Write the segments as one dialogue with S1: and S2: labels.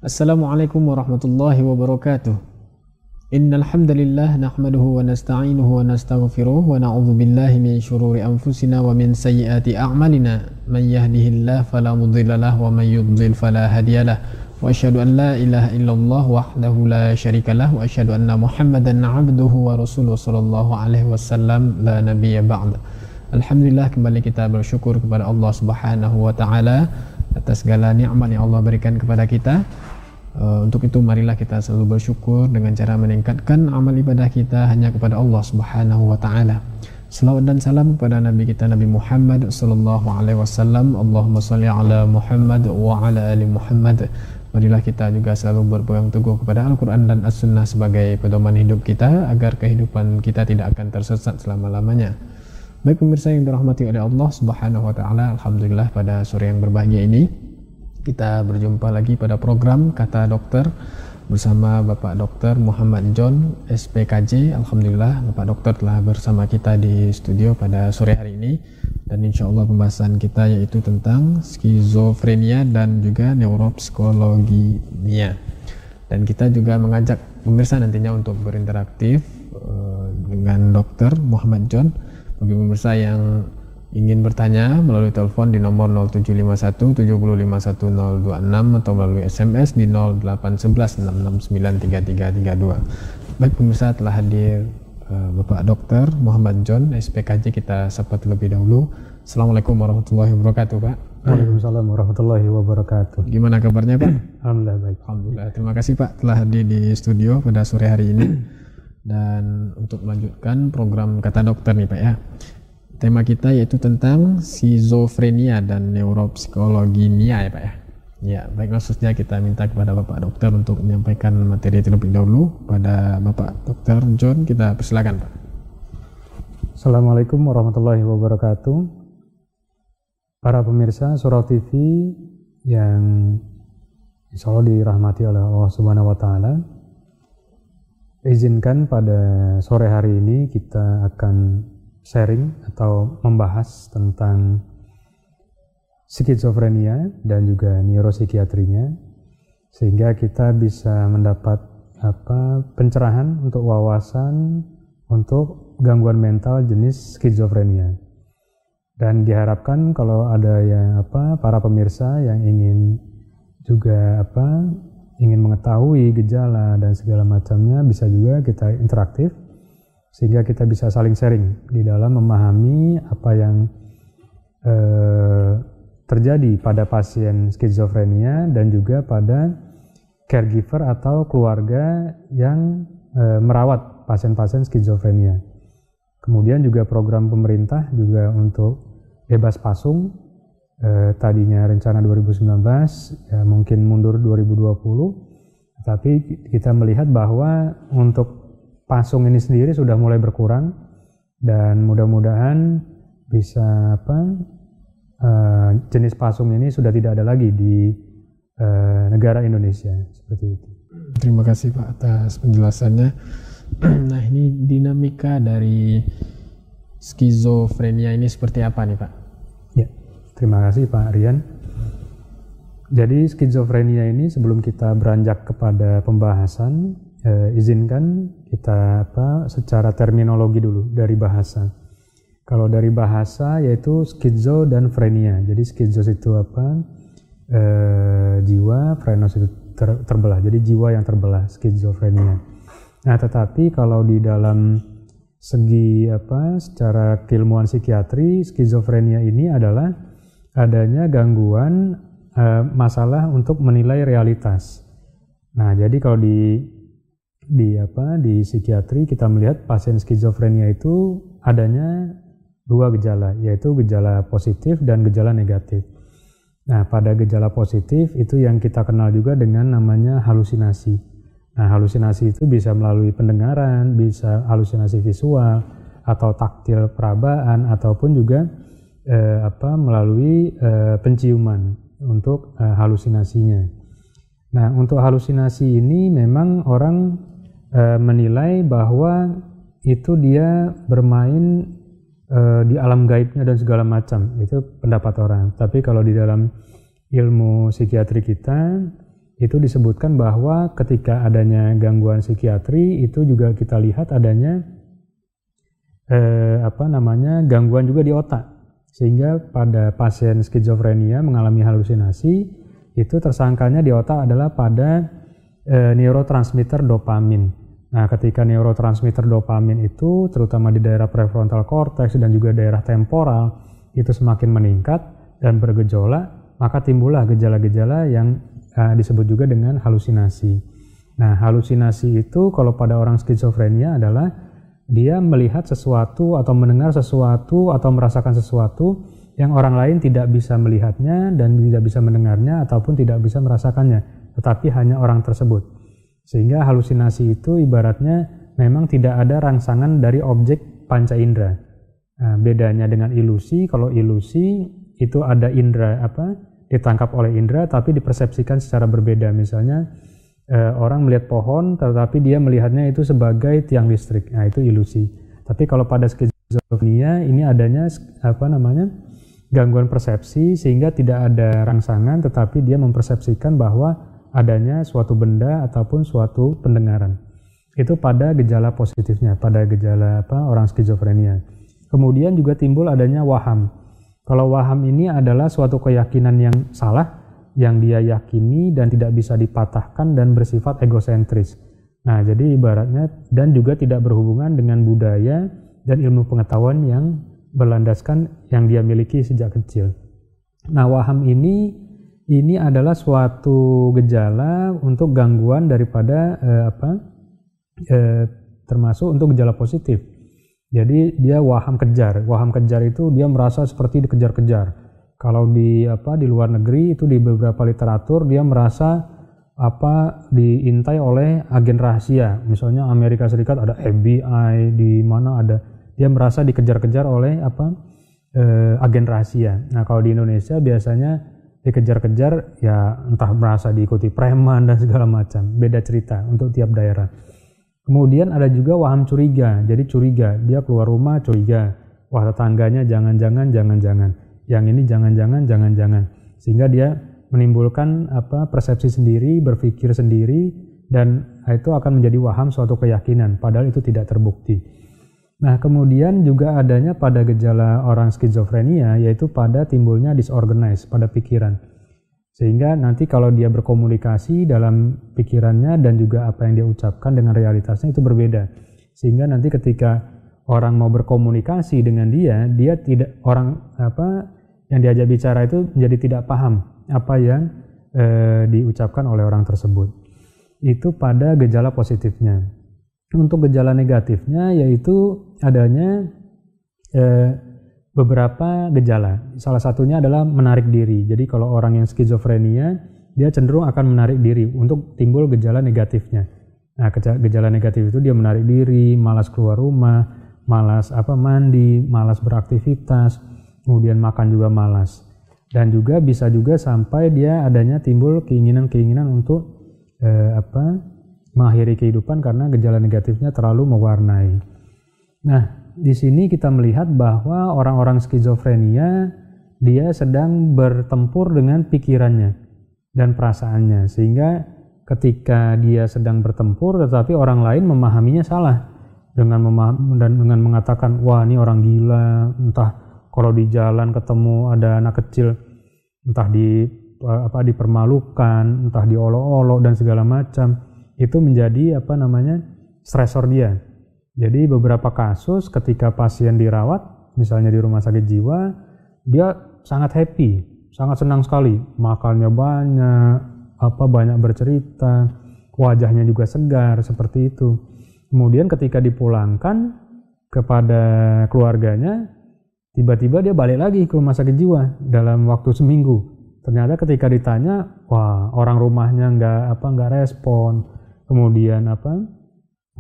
S1: Assalamualaikum warahmatullahi wabarakatuh. Innal hamdalillah nahmaduhu wa nasta'inuhu wa nastaghfiruh wa na'udzu billahi min shururi anfusina wa min sayyiati a'malina. Man yahdihillahu fala mudhillalah wa man yudhlil fala hadiyalah. Wa asyhadu an la ilaha illallah wahdahu la syarikalah wa asyhadu anna Muhammadan 'abduhu wa rasuluhu sallallahu alaihi wasallam la nabiyya ba'da. Alhamdulillah, kembali kita bersyukur kepada Allah Subhanahu wa taala atas segala nikmat yang Allah berikan kepada kita. Untuk itu marilah kita selalu bersyukur dengan cara meningkatkan amal ibadah kita hanya kepada Allah Subhanahu wa taala. Selawat dan salam kepada Nabi kita Nabi Muhammad sallallahu alaihi wasallam. Allahumma shalli ala Muhammad wa ala ali Muhammad. Marilah kita juga selalu berpegang teguh kepada Al-Qur'an dan As-Sunnah sebagai pedoman hidup kita agar kehidupan kita tidak akan tersesat selama-lamanya. Baik pemirsa yang dirahmati oleh Allah Subhanahu wa taala, alhamdulillah pada sore yang berbahagia ini kita berjumpa lagi pada program Kata Dokter bersama Bapak Dr. Muhammad John, SPKJ. Alhamdulillah Bapak Dokter telah bersama kita di studio pada sore hari ini, dan insya Allah pembahasan kita yaitu tentang skizofrenia dan juga neuropsikologinya. Dan kita juga mengajak pemirsa nantinya untuk berinteraktif dengan Dr. Muhammad John. Bagi pemirsa yang ingin bertanya melalui telepon di nomor 0751 7051 026 atau melalui SMS di 0811 669 3332. Baik pemirsa, telah hadir Bapak Dr. Muhammad John, SPKJ. Kita sapa terlebih dahulu. Assalamualaikum warahmatullahi wabarakatuh, Pak.
S2: Waalaikumsalam warahmatullahi wabarakatuh.
S1: Gimana kabarnya, Pak?
S2: Alhamdulillah baik.
S1: Alhamdulillah. Terima kasih, Pak, telah hadir di studio pada sore hari ini. Dan untuk melanjutkan program Kata Dokter nih, Pak, ya. Tema kita yaitu tentang skizofrenia dan neuropsikologinya, ya Pak, ya. Ya, baik, khususnya kita minta kepada Bapak Dokter untuk menyampaikan materi terlebih dahulu. Pada Bapak Dokter John, kita persilakan, Pak.
S2: Assalamualaikum warahmatullahi wabarakatuh. Para pemirsa Surau TV yang insya Allah dirahmati oleh Allah Subhanahu wa taala. Izinkan pada sore hari ini kita akan sharing atau membahas tentang skizofrenia dan juga neuropsikiatrinya, sehingga kita bisa mendapat pencerahan untuk wawasan untuk gangguan mental jenis skizofrenia. Dan diharapkan kalau ada yang para pemirsa yang ingin juga ingin mengetahui gejala dan segala macamnya, bisa juga kita interaktif sehingga kita bisa saling sharing di dalam memahami apa yang terjadi pada pasien skizofrenia dan juga pada caregiver atau keluarga yang merawat pasien-pasien skizofrenia. Kemudian juga program pemerintah juga untuk bebas pasung, tadinya rencana 2019, ya mungkin mundur 2020, tapi kita melihat bahwa untuk pasung ini sendiri sudah mulai berkurang, dan mudah-mudahan bisa jenis pasung ini sudah tidak ada lagi di negara Indonesia, seperti itu.
S1: Terima kasih, Pak, atas penjelasannya. Nah, ini dinamika dari skizofrenia ini seperti apa nih, Pak?
S2: Ya, terima kasih Pak Rian. Jadi skizofrenia ini, sebelum kita beranjak kepada pembahasan, izinkan kita secara terminologi dulu dari bahasa. Kalau dari bahasa yaitu skizo dan frenia. Jadi skizo itu jiwa, frenos itu terbelah. Jadi jiwa yang terbelah, skizofrenia. Nah, tetapi kalau di dalam segi secara keilmuan psikiatri, skizofrenia ini adalah adanya gangguan masalah untuk menilai realitas. Nah, jadi kalau di psikiatri kita melihat pasien skizofrenia itu adanya dua gejala, yaitu gejala positif dan gejala negatif. Nah, pada gejala positif itu yang kita kenal juga dengan namanya halusinasi. Nah, halusinasi itu bisa melalui pendengaran, bisa halusinasi visual atau taktil perabaan, ataupun juga melalui penciuman untuk halusinasinya. Nah, untuk halusinasi ini memang orang menilai bahwa itu dia bermain di alam gaibnya dan segala macam, itu pendapat orang. Tapi kalau di dalam ilmu psikiatri kita itu disebutkan bahwa ketika adanya gangguan psikiatri itu juga kita lihat adanya gangguan juga di otak, sehingga pada pasien skizofrenia mengalami halusinasi itu tersangkanya di otak adalah pada neurotransmitter dopamin. Nah, ketika neurotransmitter dopamin itu terutama di daerah prefrontal cortex dan juga daerah temporal itu semakin meningkat dan bergejolak, maka timbullah gejala-gejala yang disebut juga dengan halusinasi. Nah, halusinasi itu kalau pada orang skizofrenia adalah dia melihat sesuatu atau mendengar sesuatu atau merasakan sesuatu yang orang lain tidak bisa melihatnya dan tidak bisa mendengarnya ataupun tidak bisa merasakannya, tetapi hanya orang tersebut. Sehingga halusinasi itu ibaratnya memang tidak ada rangsangan dari objek panca indera. Nah, bedanya dengan ilusi, kalau ilusi itu ada indera ditangkap oleh indera tapi dipersepsikan secara berbeda. Misalnya orang melihat pohon tetapi dia melihatnya itu sebagai tiang listrik. Nah, itu ilusi. Tapi kalau pada skizofrenia ini adanya gangguan persepsi sehingga tidak ada rangsangan tetapi dia mempersepsikan bahwa adanya suatu benda ataupun suatu pendengaran. Itu pada gejala positifnya, pada gejala orang skizofrenia. Kemudian juga timbul adanya waham. Kalau waham ini adalah suatu keyakinan yang salah, yang dia yakini dan tidak bisa dipatahkan dan bersifat egosentris. Nah, jadi ibaratnya dan juga tidak berhubungan dengan budaya dan ilmu pengetahuan yang berlandaskan yang dia miliki sejak kecil. Nah, waham ini adalah suatu gejala untuk gangguan daripada termasuk untuk gejala positif. Jadi dia waham kejar. Waham kejar itu dia merasa seperti dikejar-kejar. Kalau di luar negeri itu di beberapa literatur dia merasa diintai oleh agen rahasia. Misalnya Amerika Serikat ada FBI, di mana ada dia merasa dikejar-kejar oleh agen rahasia. Nah, kalau di Indonesia biasanya dikejar-kejar ya entah merasa diikuti preman dan segala macam. Beda cerita untuk tiap daerah. Kemudian ada juga waham curiga. Jadi curiga, dia keluar rumah curiga. Wah, tetangganya jangan-jangan. Yang ini jangan-jangan. Sehingga dia menimbulkan persepsi sendiri, berpikir sendiri, dan itu akan menjadi waham suatu keyakinan, padahal itu tidak terbukti. Nah, kemudian juga adanya pada gejala orang skizofrenia, yaitu pada timbulnya disorganized pada pikiran. Sehingga nanti kalau dia berkomunikasi dalam pikirannya dan juga apa yang dia ucapkan dengan realitasnya itu berbeda. Sehingga nanti ketika orang mau berkomunikasi dengan dia tidak yang diajak bicara itu menjadi tidak paham apa yang diucapkan oleh orang tersebut. Itu pada gejala positifnya. Untuk gejala negatifnya yaitu adanya beberapa gejala. Salah satunya adalah menarik diri. Jadi kalau orang yang skizofrenia, dia cenderung akan menarik diri untuk timbul gejala negatifnya. Nah, gejala negatif itu dia menarik diri, malas keluar rumah, malas mandi, malas beraktivitas, kemudian makan juga malas. Dan juga bisa juga sampai dia adanya timbul keinginan-keinginan untuk mengakhiri kehidupan karena gejala negatifnya terlalu mewarnai. Nah, di sini kita melihat bahwa orang-orang skizofrenia dia sedang bertempur dengan pikirannya dan perasaannya, sehingga ketika dia sedang bertempur tetapi orang lain memahaminya salah dengan mengatakan wah ini orang gila, entah kalau di jalan ketemu ada anak kecil entah dipermalukan, entah diolok-olok dan segala macam, itu menjadi stresor dia. Jadi beberapa kasus ketika pasien dirawat, misalnya di rumah sakit jiwa, dia sangat happy, sangat senang sekali, makannya banyak, banyak bercerita, wajahnya juga segar seperti itu. Kemudian ketika dipulangkan kepada keluarganya, tiba-tiba dia balik lagi ke rumah sakit jiwa dalam waktu seminggu. Ternyata ketika ditanya, wah orang rumahnya nggak respon, kemudian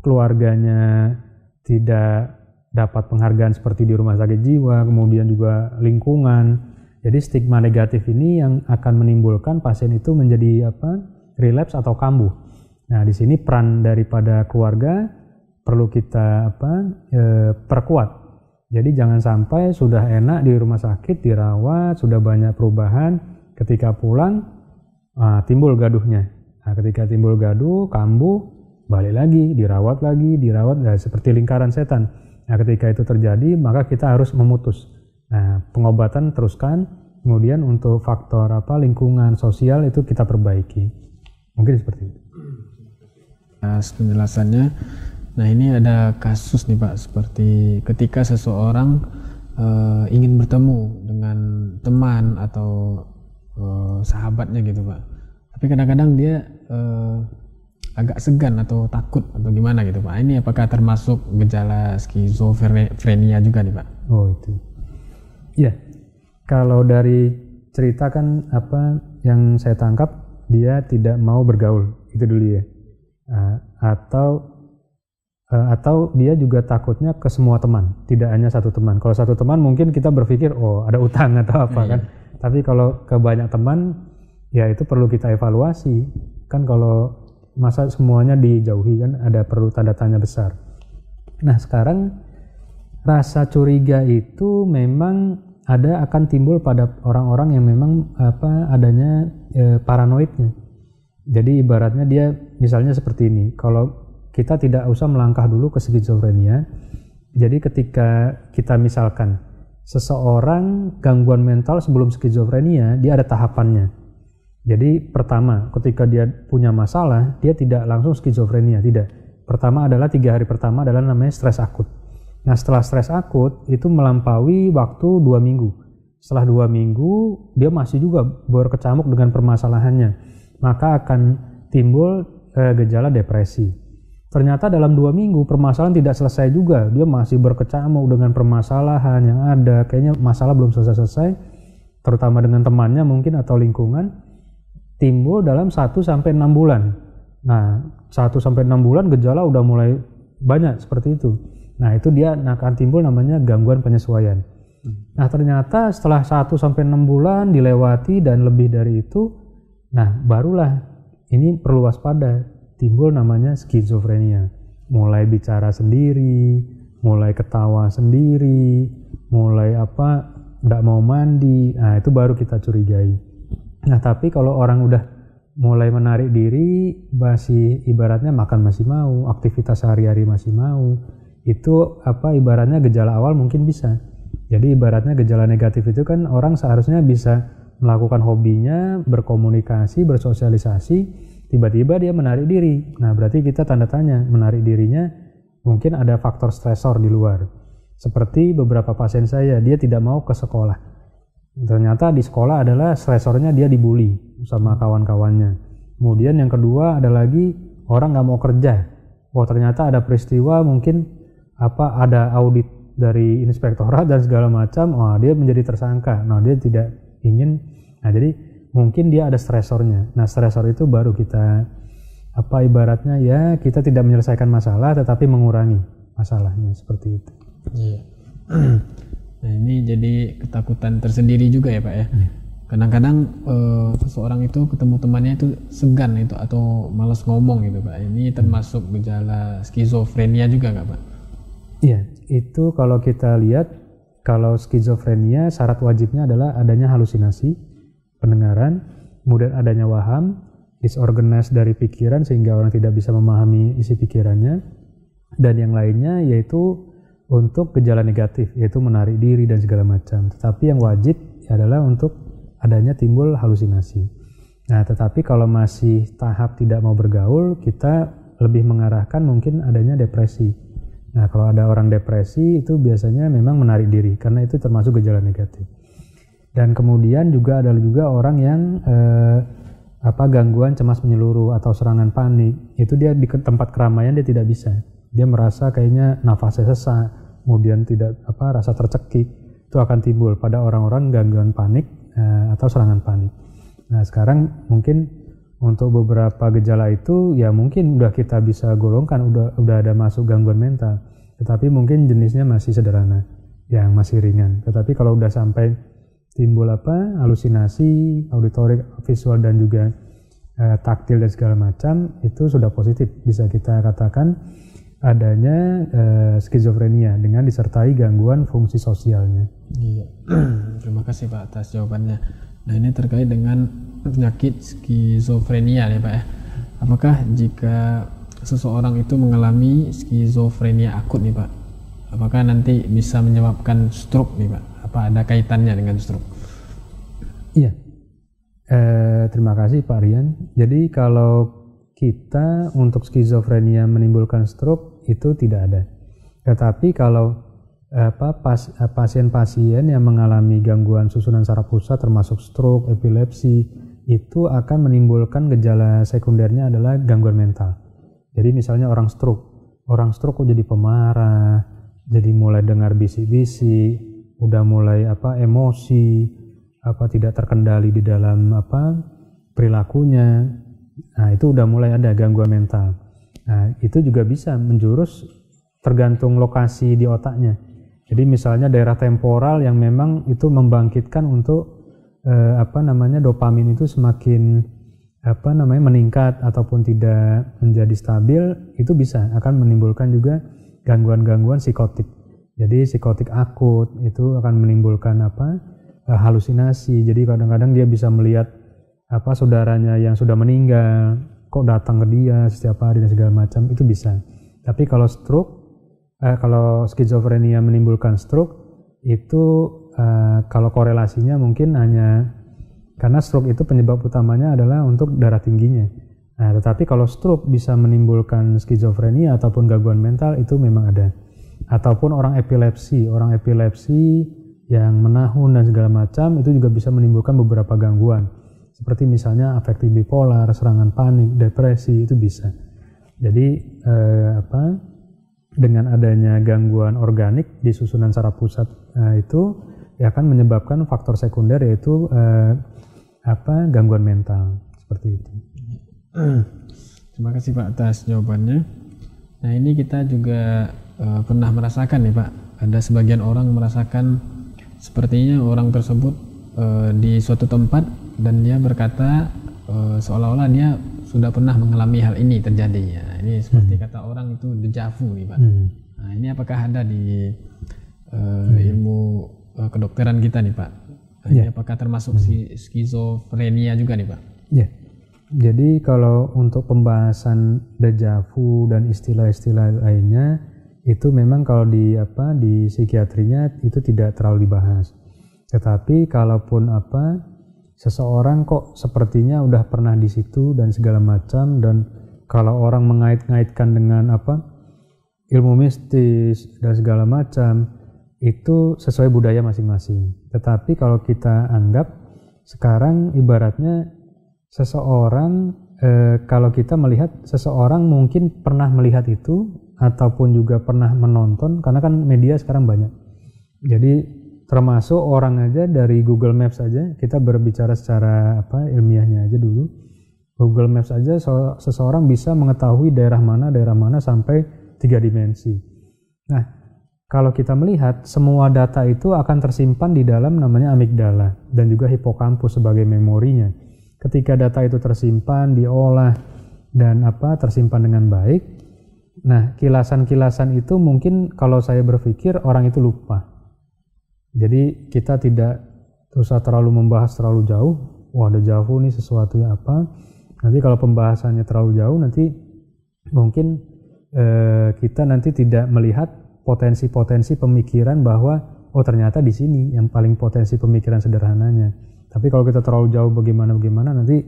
S2: keluarganya tidak dapat penghargaan seperti di rumah sakit jiwa, kemudian juga lingkungan. Jadi stigma negatif ini yang akan menimbulkan pasien itu menjadi relapse atau kambuh. Nah, di sini peran daripada keluarga perlu kita perkuat. Jadi jangan sampai sudah enak di rumah sakit dirawat, sudah banyak perubahan, ketika pulang timbul gaduhnya. Nah, ketika timbul gaduh, kambuh, balik lagi, dirawat, nah, seperti lingkaran setan. Nah, ketika itu terjadi, maka kita harus memutus. Nah, pengobatan teruskan, kemudian untuk faktor lingkungan sosial itu kita perbaiki. Mungkin seperti itu.
S1: Penjelasannya. Nah, ini ada kasus nih Pak, seperti ketika seseorang ingin bertemu dengan teman atau sahabatnya gitu Pak. Tapi kadang-kadang dia agak segan atau takut atau gimana gitu Pak. Ini apakah termasuk gejala skizofrenia juga nih Pak?
S2: Oh itu. Iya. Kalau dari cerita kan yang saya tangkap, dia tidak mau bergaul, itu dulu ya. Atau dia juga takutnya ke semua teman, tidak hanya satu teman. Kalau satu teman mungkin kita berpikir ada utang atau apa kan. Tapi kalau ke banyak teman, ya itu perlu kita evaluasi. Kan kalau masa semuanya dijauhi kan ada perlu tanda tanya besar. Nah, sekarang rasa curiga itu memang akan timbul pada orang-orang yang memang adanya paranoidnya. Jadi ibaratnya dia misalnya seperti ini, kalau kita tidak usah melangkah dulu ke skizofrenia. Jadi ketika kita misalkan seseorang gangguan mental sebelum skizofrenia, dia ada tahapannya. Jadi pertama, ketika dia punya masalah, dia tidak langsung skizofrenia, tidak. Pertama adalah 3 hari pertama adalah namanya stres akut. Nah, setelah stres akut itu melampaui waktu 2 minggu. Setelah 2 minggu dia masih juga berkecamuk dengan permasalahannya, maka akan timbul gejala depresi. Ternyata dalam 2 minggu permasalahan tidak selesai juga, dia masih berkecamuk dengan permasalahan yang ada, kayaknya masalah belum selesai-selesai, terutama dengan temannya mungkin atau lingkungan, timbul dalam 1-6 bulan. Nah, 1-6 bulan gejala udah mulai banyak seperti itu. Nah, itu dia akan timbul namanya gangguan penyesuaian. Nah, ternyata setelah 1-6 bulan dilewati dan lebih dari itu, nah barulah ini perlu waspada, timbul namanya skizofrenia. Mulai bicara sendiri, mulai ketawa sendiri, mulai nggak mau mandi. Nah, itu baru kita curigai. Nah, tapi kalau orang udah mulai menarik diri, masih ibaratnya makan masih mau, aktivitas sehari-hari masih mau, itu ibaratnya gejala awal mungkin bisa. Jadi ibaratnya gejala negatif itu kan orang seharusnya bisa melakukan hobinya, berkomunikasi, bersosialisasi, tiba-tiba dia menarik diri. Nah, berarti kita tanda tanya, menarik dirinya mungkin ada faktor stresor di luar. Seperti beberapa pasien saya, dia tidak mau ke sekolah. Ternyata di sekolah adalah stresornya dia dibully sama kawan-kawannya. Kemudian yang kedua ada lagi orang nggak mau kerja. Ternyata ada peristiwa mungkin ada audit dari inspektorat dan segala macam. Dia menjadi tersangka. Nah, dia tidak ingin. Nah, jadi mungkin dia ada stresornya. Nah, stresor itu baru kita ibaratnya ya kita tidak menyelesaikan masalah tetapi mengurangi masalahnya seperti itu.
S1: Iya. Nah, ini jadi ketakutan tersendiri juga ya Pak ya. Kadang-kadang seseorang itu ketemu temannya itu segan itu atau malas ngomong gitu Pak. Ini termasuk gejala skizofrenia juga nggak Pak?
S2: Iya, itu kalau kita lihat, kalau skizofrenia syarat wajibnya adalah adanya halusinasi, pendengaran, kemudian adanya waham, disorganize dari pikiran sehingga orang tidak bisa memahami isi pikirannya, dan yang lainnya yaitu untuk gejala negatif, yaitu menarik diri dan segala macam. Tetapi yang wajib adalah untuk adanya timbul halusinasi. Nah, tetapi kalau masih tahap tidak mau bergaul, kita lebih mengarahkan mungkin adanya depresi. Nah, kalau ada orang depresi itu biasanya memang menarik diri, karena itu termasuk gejala negatif. Dan kemudian juga ada orang yang gangguan cemas menyeluruh atau serangan panik. Itu dia di tempat keramaian dia tidak bisa. Dia merasa kayaknya nafasnya sesak, kemudian tidak rasa tercekik. Itu akan timbul pada orang-orang gangguan panik atau serangan panik. Nah, sekarang mungkin untuk beberapa gejala itu ya mungkin udah kita bisa golongkan udah ada masuk gangguan mental. Tetapi mungkin jenisnya masih sederhana, yang masih ringan. Tetapi kalau udah sampai timbul halusinasi, auditorik, visual dan juga taktil dan segala macam, itu sudah positif, bisa kita katakan adanya skizofrenia dengan disertai gangguan fungsi sosialnya.
S1: Iya. Terima kasih Pak atas jawabannya. Nah, ini terkait dengan penyakit skizofrenia ya Pak ya. apakah jika seseorang itu mengalami skizofrenia akut nih Pak, apakah nanti bisa menyebabkan stroke nih Pak? Apa ada kaitannya dengan stroke?
S2: Iya. Terima kasih Pak Rian. Jadi kalau kita untuk skizofrenia menimbulkan stroke itu tidak ada. Tetapi kalau pasien-pasien yang mengalami gangguan susunan saraf pusat termasuk stroke, epilepsi itu akan menimbulkan gejala sekundernya adalah gangguan mental. Jadi misalnya orang stroke kok jadi pemarah, jadi mulai dengar bisik-bisik, udah mulai emosi, tidak terkendali di dalam perilakunya. Nah, itu udah mulai ada gangguan mental. Nah, itu juga bisa menjurus tergantung lokasi di otaknya. Jadi misalnya daerah temporal yang memang itu membangkitkan untuk dopamin itu semakin meningkat ataupun tidak menjadi stabil, itu bisa akan menimbulkan juga gangguan-gangguan psikotik. Jadi psikotik akut itu akan menimbulkan halusinasi. Jadi kadang-kadang dia bisa melihat saudaranya yang sudah meninggal kok datang ke dia setiap hari dan segala macam, itu bisa. Tapi kalau kalau skizofrenia menimbulkan stroke itu kalau korelasinya mungkin hanya karena stroke itu penyebab utamanya adalah untuk darah tingginya. Nah, tetapi kalau stroke bisa menimbulkan skizofrenia ataupun gangguan mental itu memang ada. Ataupun orang epilepsi yang menahun dan segala macam itu juga bisa menimbulkan beberapa gangguan seperti misalnya afektif bipolar, serangan panik, depresi, itu bisa. Jadi dengan adanya gangguan organik di susunan saraf pusat itu akan menyebabkan faktor sekunder yaitu gangguan mental seperti itu.
S1: Terima kasih Pak atas jawabannya. Nah, ini kita juga pernah merasakan nih Pak, ada sebagian orang merasakan sepertinya orang tersebut di suatu tempat dan dia berkata seolah-olah dia sudah pernah mengalami hal ini terjadinya. Ini seperti kata orang itu deja vu nih Pak. Nah, ini apakah ada di ilmu kedokteran kita nih Pak? Ini apakah termasuk skizofrenia juga nih Pak?
S2: Ya. Jadi kalau untuk pembahasan deja vu dan istilah-istilah lainnya itu memang kalau di psikiatrinya itu tidak terlalu dibahas. Tetapi kalaupun seseorang kok sepertinya udah pernah di situ dan segala macam, dan kalau orang mengait-ngaitkan dengan ilmu mistis dan segala macam itu sesuai budaya masing-masing. Tetapi kalau kita anggap sekarang ibaratnya seseorang kalau kita melihat seseorang mungkin pernah melihat itu ataupun juga pernah menonton, karena kan media sekarang banyak. Jadi termasuk orang aja dari Google Maps aja, kita berbicara secara ilmiahnya aja dulu. Google Maps aja seseorang bisa mengetahui daerah mana sampai 3 dimensi. Nah, kalau kita melihat semua data itu akan tersimpan di dalam namanya amigdala dan juga hipokampus sebagai memorinya. Ketika data itu tersimpan, diolah dan tersimpan dengan baik, nah kilasan-kilasan itu mungkin kalau saya berpikir orang itu lupa. Jadi kita tidak usah terlalu membahas terlalu jauh. Wah, deja vu ini sesuatunya apa? Nanti kalau pembahasannya terlalu jauh nanti mungkin kita nanti tidak melihat potensi-potensi pemikiran bahwa oh ternyata di sini yang paling potensi pemikiran sederhananya. Tapi kalau kita terlalu jauh bagaimana nanti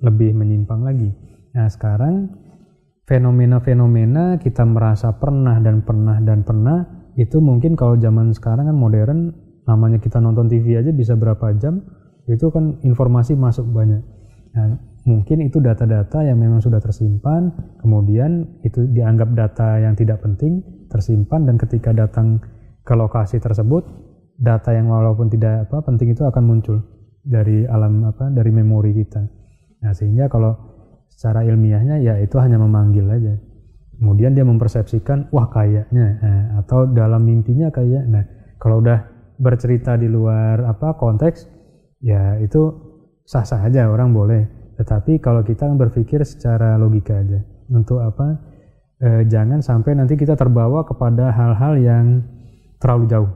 S2: lebih menyimpang lagi. Nah, sekarang fenomena-fenomena kita merasa pernah itu mungkin kalau zaman sekarang kan modern, namanya kita nonton TV aja bisa berapa jam, itu kan informasi masuk banyak. Nah, mungkin itu data-data yang memang sudah tersimpan, kemudian itu dianggap data yang tidak penting, tersimpan, dan ketika datang ke lokasi tersebut, data yang walaupun tidak penting itu akan muncul dari dari memori kita. Nah, sehingga kalau secara ilmiahnya ya itu hanya memanggil aja. Kemudian dia mempersepsikan wah kayaknya atau dalam mimpinya kayak. Nah, kalau udah bercerita di luar konteks ya itu sah-sah aja, orang boleh. Tetapi kalau kita berpikir secara logika aja untuk jangan sampai nanti kita terbawa kepada hal-hal yang terlalu jauh.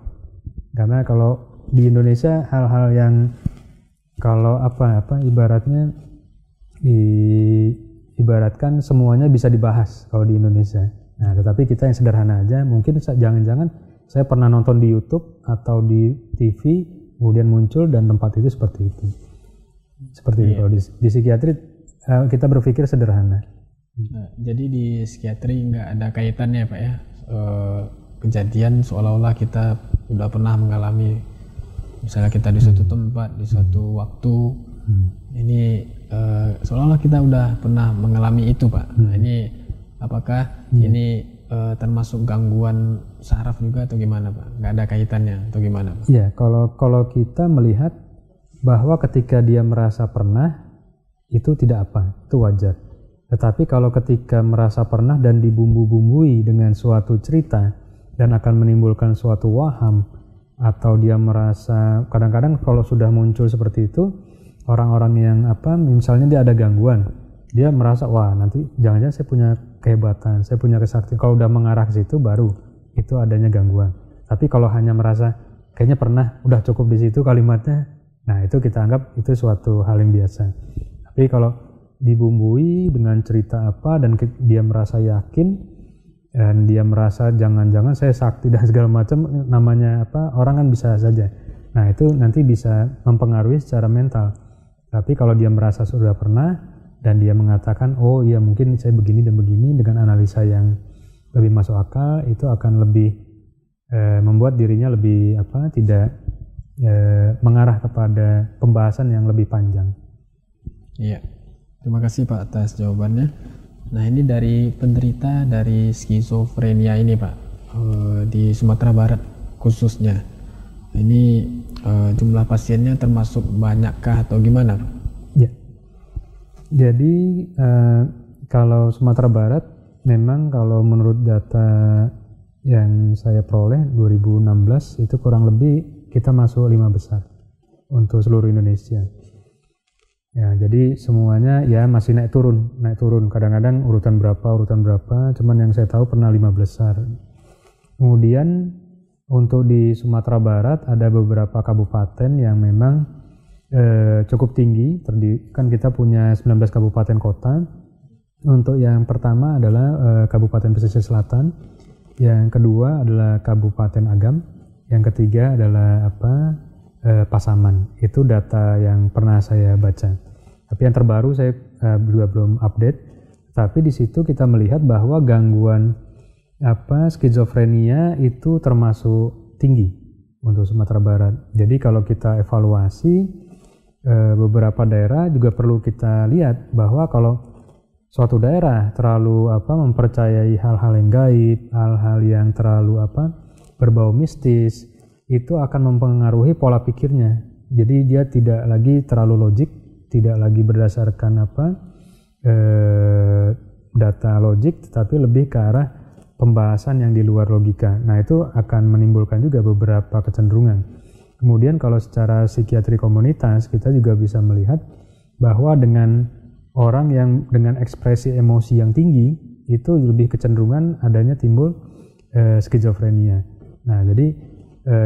S2: Karena kalau di Indonesia hal-hal yang kalau ibaratnya ibaratkan semuanya bisa dibahas kalau di Indonesia. Nah, tetapi kita yang sederhana aja, mungkin jangan-jangan saya pernah nonton di YouTube atau di TV, kemudian muncul dan tempat itu seperti itu. Seperti itu. Kalau di psikiatri kita berpikir sederhana.
S1: Nah, jadi di psikiatri nggak ada kaitannya Pak ya, kejadian seolah-olah kita udah pernah mengalami, misalnya kita di suatu tempat, di suatu waktu, ini seolah-olah kita udah pernah mengalami itu Pak. Nah, ini apakah ini termasuk gangguan saraf juga atau gimana Pak? Nggak ada kaitannya atau gimana Pak?
S2: Iya, kalau kita melihat bahwa ketika dia merasa pernah, itu tidak apa, itu wajar. Tetapi kalau ketika merasa pernah dan dibumbu-bumbui dengan suatu cerita dan akan menimbulkan suatu waham, atau dia merasa, kadang-kadang kalau sudah muncul seperti itu, orang-orang yang misalnya dia ada gangguan, dia merasa wah nanti jangan-jangan saya punya kehebatan, saya punya kesaktian. Kalau udah mengarah ke situ baru itu adanya gangguan. Tapi kalau hanya merasa kayaknya pernah, udah cukup di situ kalimatnya, nah itu kita anggap itu suatu hal yang biasa. Tapi kalau dibumbui dengan cerita apa dan dia merasa yakin dan dia merasa jangan-jangan saya sakti dan segala macam, namanya orang kan bisa saja. Nah itu nanti bisa mempengaruhi secara mental. Tapi kalau dia merasa sudah pernah dan dia mengatakan oh iya mungkin saya begini dan begini dengan analisa yang lebih masuk akal, itu akan lebih membuat dirinya lebih tidak mengarah kepada pembahasan yang lebih panjang.
S1: Iya, terima kasih Pak atas jawabannya. Nah ini dari penderita dari skizofrenia ini Pak, di Sumatera Barat khususnya. Ini jumlah pasiennya termasuk banyakkah atau gimana Pak?
S2: Ya, jadi kalau Sumatera Barat memang kalau menurut data yang saya peroleh 2016 itu kurang lebih kita masuk 5 besar untuk seluruh Indonesia. Ya, jadi semuanya ya masih naik turun. Kadang-kadang urutan berapa, cuman yang saya tahu pernah 5 besar. Kemudian untuk di Sumatera Barat ada beberapa kabupaten yang memang cukup tinggi. Kan kita punya 19 kabupaten kota. Untuk yang pertama adalah Kabupaten Pesisir Selatan, yang kedua adalah Kabupaten Agam, yang ketiga adalah Pasaman. Itu data yang pernah saya baca. Tapi yang terbaru saya juga belum update. Tapi di situ kita melihat bahwa gangguan skizofrenia itu termasuk tinggi untuk Sumatera Barat. Jadi kalau kita evaluasi beberapa daerah juga perlu kita lihat bahwa kalau suatu daerah terlalu mempercayai hal-hal yang gaib, hal-hal yang terlalu berbau mistis, itu akan mempengaruhi pola pikirnya. Jadi dia tidak lagi terlalu logik, tidak lagi berdasarkan data logik, tetapi lebih ke arah pembahasan yang di luar logika. Nah itu akan menimbulkan juga beberapa kecenderungan. Kemudian kalau secara psikiatri komunitas kita juga bisa melihat bahwa dengan orang yang dengan ekspresi emosi yang tinggi itu lebih kecenderungan adanya timbul skizofrenia. Nah jadi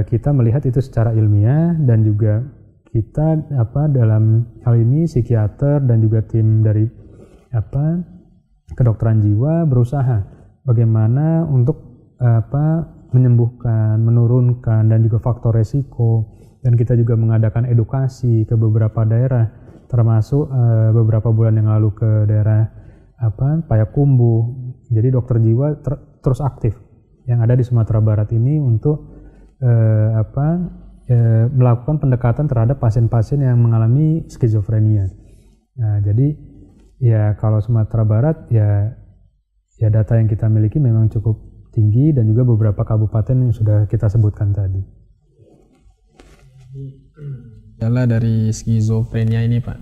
S2: kita melihat itu secara ilmiah, dan juga kita dalam hal ini psikiater dan juga tim dari kedokteran jiwa berusaha bagaimana untuk menyembuhkan, menurunkan, dan juga faktor resiko. Dan kita juga mengadakan edukasi ke beberapa daerah, termasuk beberapa bulan yang lalu ke daerah Payakumbuh. Jadi dokter jiwa terus aktif yang ada di Sumatera Barat ini untuk melakukan pendekatan terhadap pasien-pasien yang mengalami skizofrenia. Nah, jadi ya kalau Sumatera Barat ya data yang kita miliki memang cukup tinggi, dan juga beberapa kabupaten yang sudah kita sebutkan tadi.
S1: Gejala dari skizofrenia ini Pak,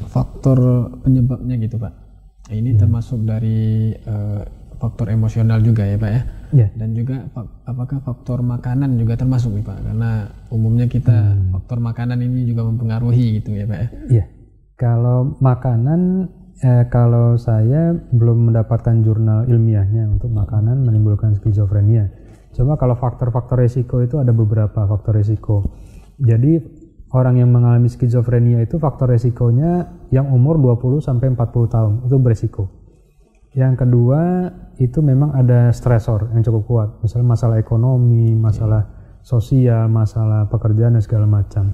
S1: faktor penyebabnya gitu Pak. Ini termasuk dari faktor emosional juga ya Pak ya?
S2: Yeah.
S1: Dan juga apakah faktor makanan juga termasuk nih Pak? Karena umumnya kita faktor makanan ini juga mempengaruhi gitu ya Pak ya?
S2: Iya, kalau makanan kalau saya belum mendapatkan jurnal ilmiahnya untuk makanan menimbulkan skizofrenia. Cuma kalau faktor-faktor resiko itu ada beberapa faktor resiko. Jadi orang yang mengalami skizofrenia itu faktor resikonya yang umur 20 sampai 40 tahun itu beresiko. Yang kedua itu memang ada stresor yang cukup kuat, misalnya masalah ekonomi, masalah sosial, masalah pekerjaan dan segala macam.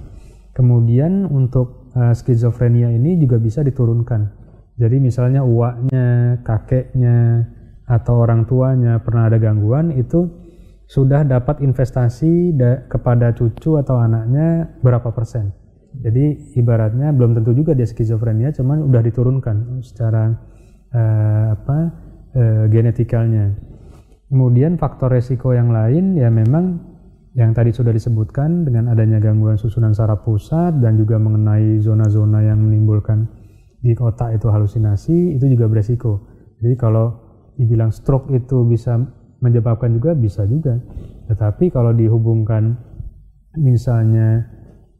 S2: Kemudian untuk skizofrenia ini juga bisa diturunkan. Jadi misalnya uaknya, kakeknya, atau orang tuanya pernah ada gangguan, itu sudah dapat investasi kepada cucu atau anaknya berapa persen. Jadi ibaratnya belum tentu juga dia skizofrenia, cuman udah diturunkan secara genetikalnya. Kemudian faktor resiko yang lain ya memang yang tadi sudah disebutkan dengan adanya gangguan susunan saraf pusat dan juga mengenai zona-zona yang menimbulkan di otak itu halusinasi, itu juga beresiko. Jadi kalau dibilang stroke itu bisa menyebabkan juga, bisa juga. Tetapi kalau dihubungkan misalnya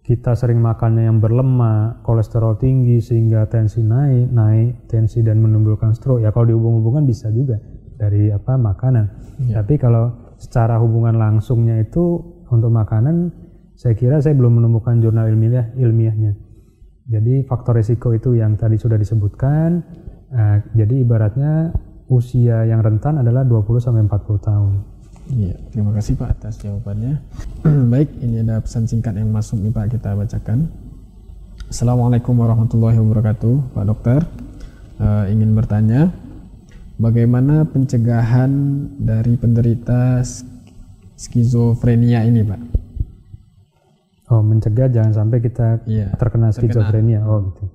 S2: kita sering makannya yang berlemak, kolesterol tinggi sehingga tensi naik tensi dan menimbulkan stroke, ya kalau dihubung-hubungkan bisa juga dari makanan. Tapi kalau secara hubungan langsungnya itu untuk makanan, saya kira saya belum menemukan jurnal ilmiahnya. Jadi faktor risiko itu yang tadi sudah disebutkan. Jadi ibaratnya usia yang rentan adalah 20-40 tahun.
S1: Iya, terima kasih Pak atas jawabannya. Baik, ini ada pesan singkat yang masuk nih Pak, kita bacakan. Assalamualaikum warahmatullahi wabarakatuh, Pak Dokter. Ingin bertanya, bagaimana pencegahan dari penderita skizofrenia ini Pak?
S2: Oh, mencegah jangan sampai kita terkena skizofrenia. Oh, gitu.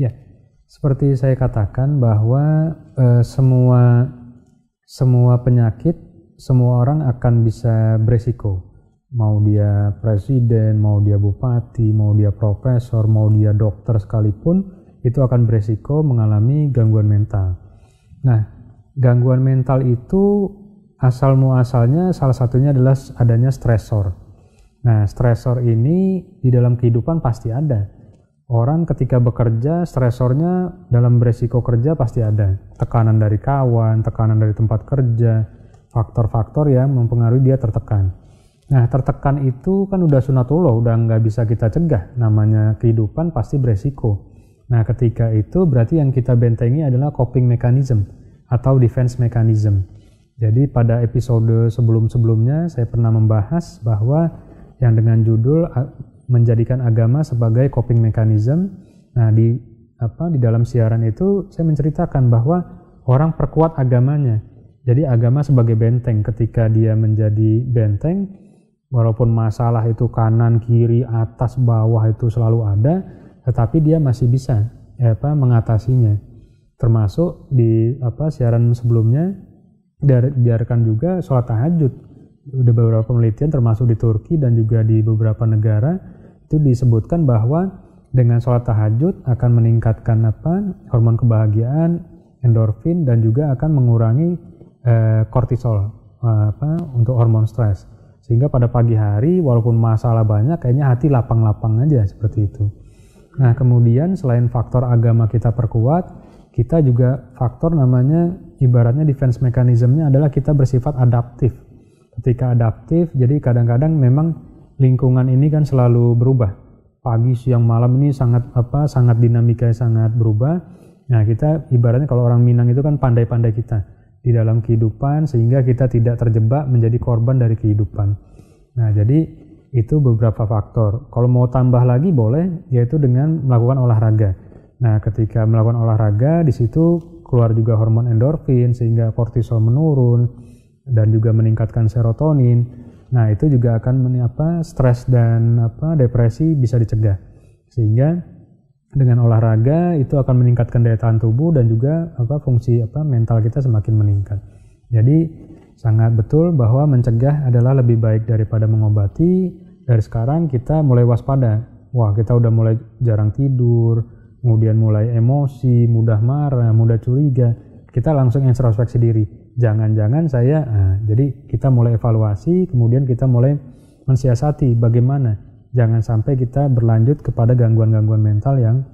S2: Ya, seperti saya katakan bahwa semua penyakit, semua orang akan bisa beresiko. Mau dia presiden, mau dia bupati, mau dia profesor, mau dia dokter sekalipun, itu akan beresiko mengalami gangguan mental. Nah, gangguan mental itu asal-muasalnya salah satunya adalah adanya stresor. Nah, stresor ini di dalam kehidupan pasti ada. Orang ketika bekerja, stresornya dalam beresiko kerja pasti ada. Tekanan dari kawan, tekanan dari tempat kerja, faktor-faktor yang mempengaruhi dia tertekan. Nah, tertekan itu kan udah sunatullah, udah nggak bisa kita cegah. Namanya kehidupan pasti beresiko. Nah, ketika itu berarti yang kita bentengi adalah coping mechanism atau defense mechanism. Jadi pada episode sebelum-sebelumnya saya pernah membahas bahwa yang dengan judul menjadikan agama sebagai coping mechanism. Nah, di dalam siaran itu saya menceritakan bahwa orang perkuat agamanya. Jadi agama sebagai benteng, ketika dia menjadi benteng, walaupun masalah itu kanan, kiri, atas, bawah itu selalu ada, tetapi dia masih bisa mengatasinya. Termasuk di siaran sebelumnya diajarkan juga sholat tahajud. Udah beberapa penelitian termasuk di Turki dan juga di beberapa negara itu disebutkan bahwa dengan sholat tahajud akan meningkatkan hormon kebahagiaan, endorfin, dan juga akan mengurangi kortisol untuk hormon stres, sehingga pada pagi hari walaupun masalah banyak kayaknya hati lapang-lapang aja seperti itu. Nah, kemudian selain faktor agama kita perkuat, kita juga faktor namanya ibaratnya defense mechanism-nya adalah kita bersifat adaptif. Ketika adaptif, jadi kadang-kadang memang lingkungan ini kan selalu berubah. Pagi, siang, malam ini sangat dinamikanya sangat berubah. Nah, kita ibaratnya kalau orang Minang itu kan pandai-pandai kita di dalam kehidupan sehingga kita tidak terjebak menjadi korban dari kehidupan. Nah, jadi itu beberapa faktor. Kalau mau tambah lagi boleh, yaitu dengan melakukan olahraga. Nah, ketika melakukan olahraga di situ keluar juga hormon endorfin sehingga kortisol menurun dan juga meningkatkan serotonin. Nah, itu juga akan stres dan depresi bisa dicegah. Sehingga dengan olahraga itu akan meningkatkan daya tahan tubuh dan juga fungsi mental kita semakin meningkat. Jadi sangat betul bahwa mencegah adalah lebih baik daripada mengobati. Dari sekarang kita mulai waspada. Wah, kita udah mulai jarang tidur, kemudian mulai emosi, mudah marah, mudah curiga. Kita langsung introspeksi diri. Jangan-jangan jadi kita mulai evaluasi, kemudian kita mulai mensiasati bagaimana. Jangan sampai kita berlanjut kepada gangguan-gangguan mental yang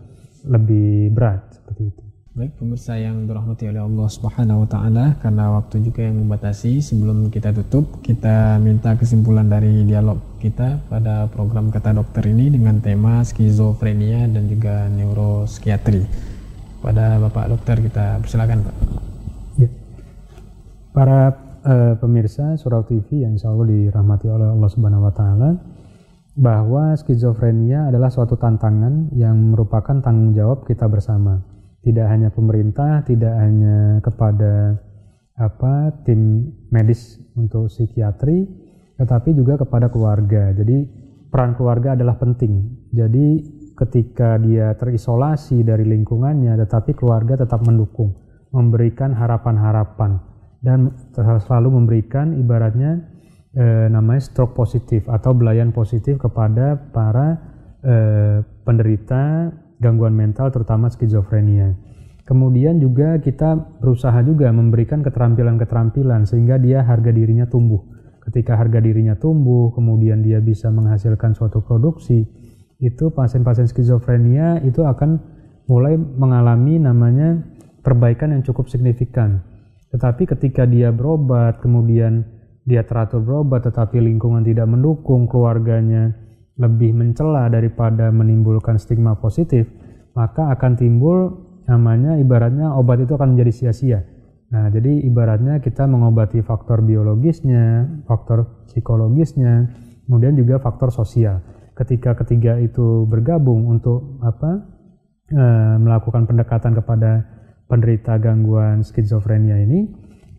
S2: lebih berat seperti itu.
S1: Baik pemirsa yang dirahmati oleh Allah Subhanahu wa taala, karena waktu juga yang membatasi, sebelum kita tutup, kita minta kesimpulan dari dialog kita pada program Kata Dokter ini dengan tema skizofrenia dan juga neuropsikiatri. Pada Bapak Dokter kita persilakan, Pak.
S2: Ya. Para pemirsa Surau TV yang insya Allah dirahmati oleh Allah Subhanahu wa taala, bahwa skizofrenia adalah suatu tantangan yang merupakan tanggung jawab kita bersama. Tidak hanya pemerintah, tidak hanya kepada tim medis untuk psikiatri, tetapi juga kepada keluarga. Jadi peran keluarga adalah penting. Jadi ketika dia terisolasi dari lingkungannya, tetapi keluarga tetap mendukung, memberikan harapan-harapan, dan selalu memberikan ibaratnya namanya stroke positif atau belayan positif kepada para penderita gangguan mental terutama skizofrenia. Kemudian juga kita berusaha juga memberikan keterampilan-keterampilan sehingga dia harga dirinya tumbuh. Ketika harga dirinya tumbuh, kemudian dia bisa menghasilkan suatu produksi, itu pasien-pasien skizofrenia itu akan mulai mengalami namanya perbaikan yang cukup signifikan. Tetapi ketika dia berobat, kemudian dia teratur berobat tetapi lingkungan tidak mendukung, keluarganya lebih mencela daripada menimbulkan stigma positif, maka akan timbul namanya ibaratnya obat itu akan menjadi sia-sia. Nah, jadi ibaratnya kita mengobati faktor biologisnya, faktor psikologisnya, kemudian juga faktor sosial. Ketika ketiga itu bergabung untuk melakukan pendekatan kepada penderita gangguan skizofrenia ini,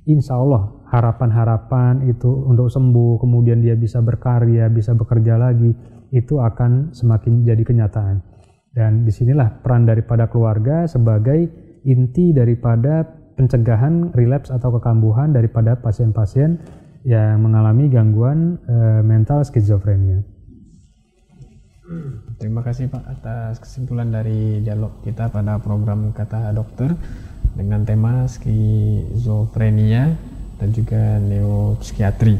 S2: insya Allah harapan-harapan itu untuk sembuh, kemudian dia bisa berkarya, bisa bekerja lagi, itu akan semakin jadi kenyataan. Dan disinilah peran daripada keluarga sebagai inti daripada pencegahan relapse atau kekambuhan daripada pasien-pasien yang mengalami gangguan mental skizofrenia.
S1: Terima kasih Pak atas kesimpulan dari dialog kita pada program Kata Dokter dengan tema skizofrenia dan juga neuropsikiatri.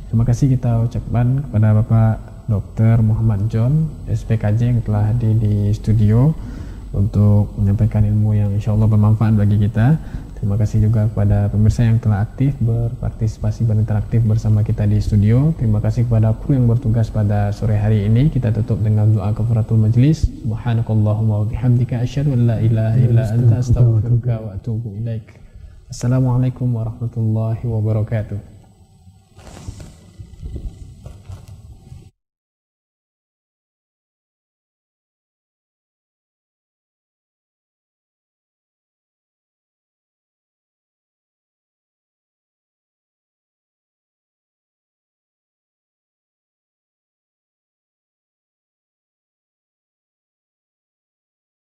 S1: Terima kasih kita ucapkan kepada Bapak Dr. Muhammad John, SPKJ yang telah hadir di studio untuk menyampaikan ilmu yang insya Allah bermanfaat bagi kita. Terima kasih juga kepada pemirsa yang telah aktif berpartisipasi berinteraktif bersama kita di studio. Terima kasih kepada kru yang bertugas pada sore hari ini. Kita tutup dengan doa kafaratul majlis. Subhanakallahumma wa bihamdika asyhadu an la ilaha illa anta astaghfiruka wa atubu ilaik. Assalamualaikum warahmatullahi wabarakatuh.